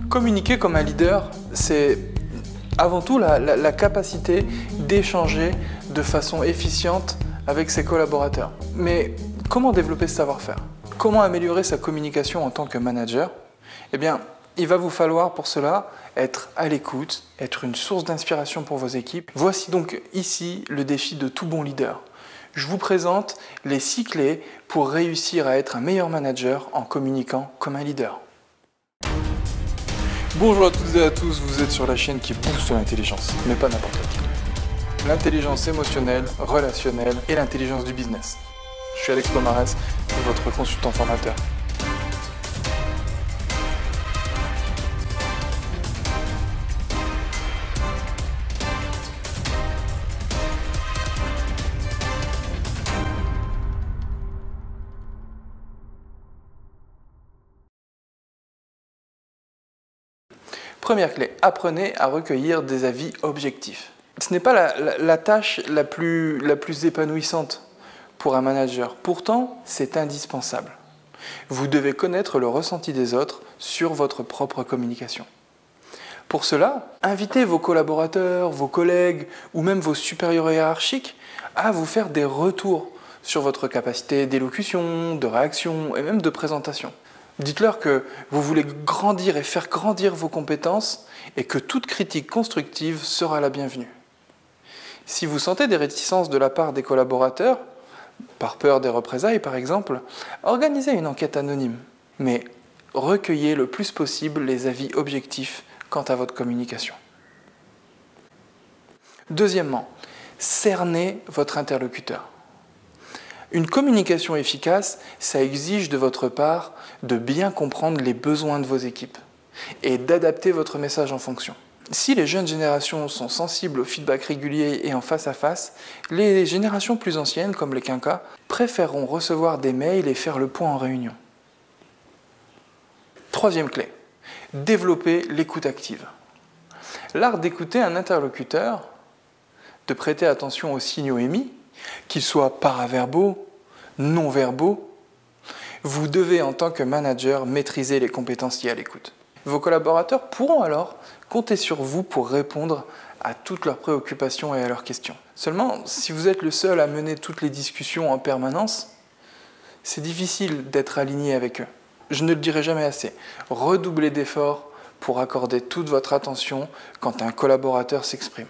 Communiquer comme un leader, c'est avant tout la capacité d'échanger de façon efficiente avec ses collaborateurs. Mais comment développer ce savoir-faire? Comment améliorer sa communication en tant que manager? Eh bien, il va vous falloir pour cela être à l'écoute, être une source d'inspiration pour vos équipes. Voici donc ici le défi de tout bon leader. Je vous présente les 6 clés pour réussir à être un meilleur manager en communiquant comme un leader. Bonjour à toutes et à tous, vous êtes sur la chaîne qui booste l'intelligence, mais pas n'importe laquelle. L'intelligence émotionnelle, relationnelle et l'intelligence du business. Je suis Alex Pomarès, votre consultant formateur. Première clé, apprenez à recueillir des avis objectifs. Ce n'est pas la tâche la plus épanouissante pour un manager. Pourtant, c'est indispensable. Vous devez connaître le ressenti des autres sur votre propre communication. Pour cela, invitez vos collaborateurs, vos collègues ou même vos supérieurs hiérarchiques à vous faire des retours sur votre capacité d'élocution, de réaction et même de présentation. Dites-leur que vous voulez grandir et faire grandir vos compétences et que toute critique constructive sera la bienvenue. Si vous sentez des réticences de la part des collaborateurs, par peur des représailles par exemple, organisez une enquête anonyme, mais recueillez le plus possible les avis objectifs quant à votre communication. Deuxièmement, cernez votre interlocuteur. Une communication efficace, ça exige de votre part de bien comprendre les besoins de vos équipes et d'adapter votre message en fonction. Si les jeunes générations sont sensibles au feedback régulier et en face à face, les générations plus anciennes, comme les quinquas, préféreront recevoir des mails et faire le point en réunion. Troisième clé, développer l'écoute active. L'art d'écouter un interlocuteur, de prêter attention aux signaux émis, qu'ils soient paraverbaux, non-verbaux, vous devez en tant que manager maîtriser les compétences liées à l'écoute. Vos collaborateurs pourront alors compter sur vous pour répondre à toutes leurs préoccupations et à leurs questions. Seulement, si vous êtes le seul à mener toutes les discussions en permanence, c'est difficile d'être aligné avec eux. Je ne le dirai jamais assez. Redoublez d'efforts pour accorder toute votre attention quand un collaborateur s'exprime,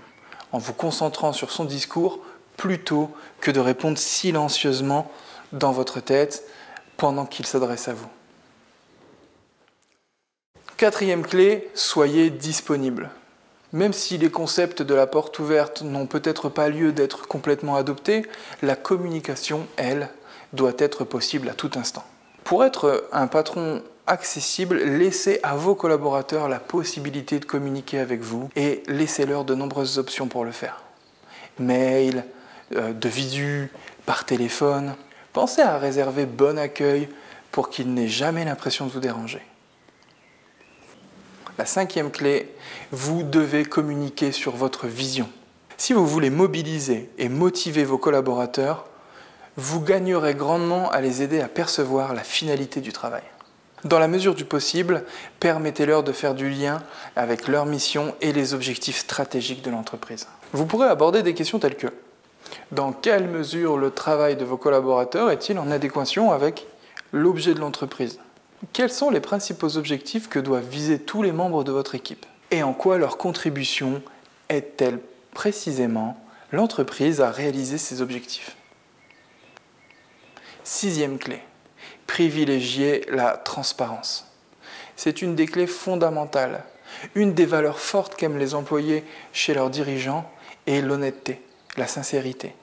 en vous concentrant sur son discours plutôt que de répondre silencieusement dans votre tête pendant qu'il s'adresse à vous. Quatrième clé, soyez disponible. Même si les concepts de la porte ouverte n'ont peut-être pas lieu d'être complètement adoptés, la communication, elle, doit être possible à tout instant. Pour être un patron accessible, laissez à vos collaborateurs la possibilité de communiquer avec vous et laissez-leur de nombreuses options pour le faire. Mail, de visu, par téléphone. Pensez à réserver bon accueil pour qu'il n'ait jamais l'impression de vous déranger. La cinquième clé, vous devez communiquer sur votre vision. Si vous voulez mobiliser et motiver vos collaborateurs, vous gagnerez grandement à les aider à percevoir la finalité du travail. Dans la mesure du possible, permettez-leur de faire du lien avec leur mission et les objectifs stratégiques de l'entreprise. Vous pourrez aborder des questions telles que: dans quelle mesure le travail de vos collaborateurs est-il en adéquation avec l'objet de l'entreprise? Quels sont les principaux objectifs que doivent viser tous les membres de votre équipe? Et en quoi leur contribution aide-t-elle précisément l'entreprise à réaliser ses objectifs? Sixième clé, privilégiez la transparence. C'est une des clés fondamentales. Une des valeurs fortes qu'aiment les employés chez leurs dirigeants est l'honnêteté, la sincérité.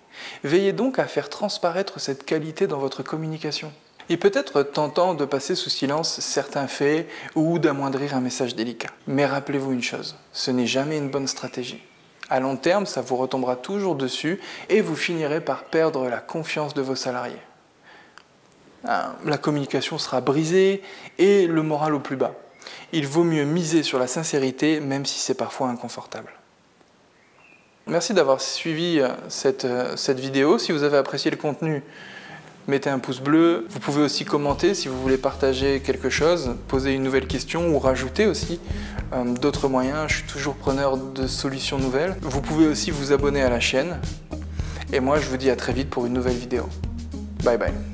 Veillez donc à faire transparaître cette qualité dans votre communication. Il peut être tentant de passer sous silence certains faits ou d'amoindrir un message délicat. Mais rappelez-vous une chose, ce n'est jamais une bonne stratégie. À long terme, ça vous retombera toujours dessus et vous finirez par perdre la confiance de vos salariés. La communication sera brisée et le moral au plus bas. Il vaut mieux miser sur la sincérité, même si c'est parfois inconfortable. Merci d'avoir suivi cette vidéo. Si vous avez apprécié le contenu, mettez un pouce bleu. Vous pouvez aussi commenter si vous voulez partager quelque chose, poser une nouvelle question ou rajouter aussi d'autres moyens. Je suis toujours preneur de solutions nouvelles. Vous pouvez aussi vous abonner à la chaîne. Et moi, je vous dis à très vite pour une nouvelle vidéo. Bye bye.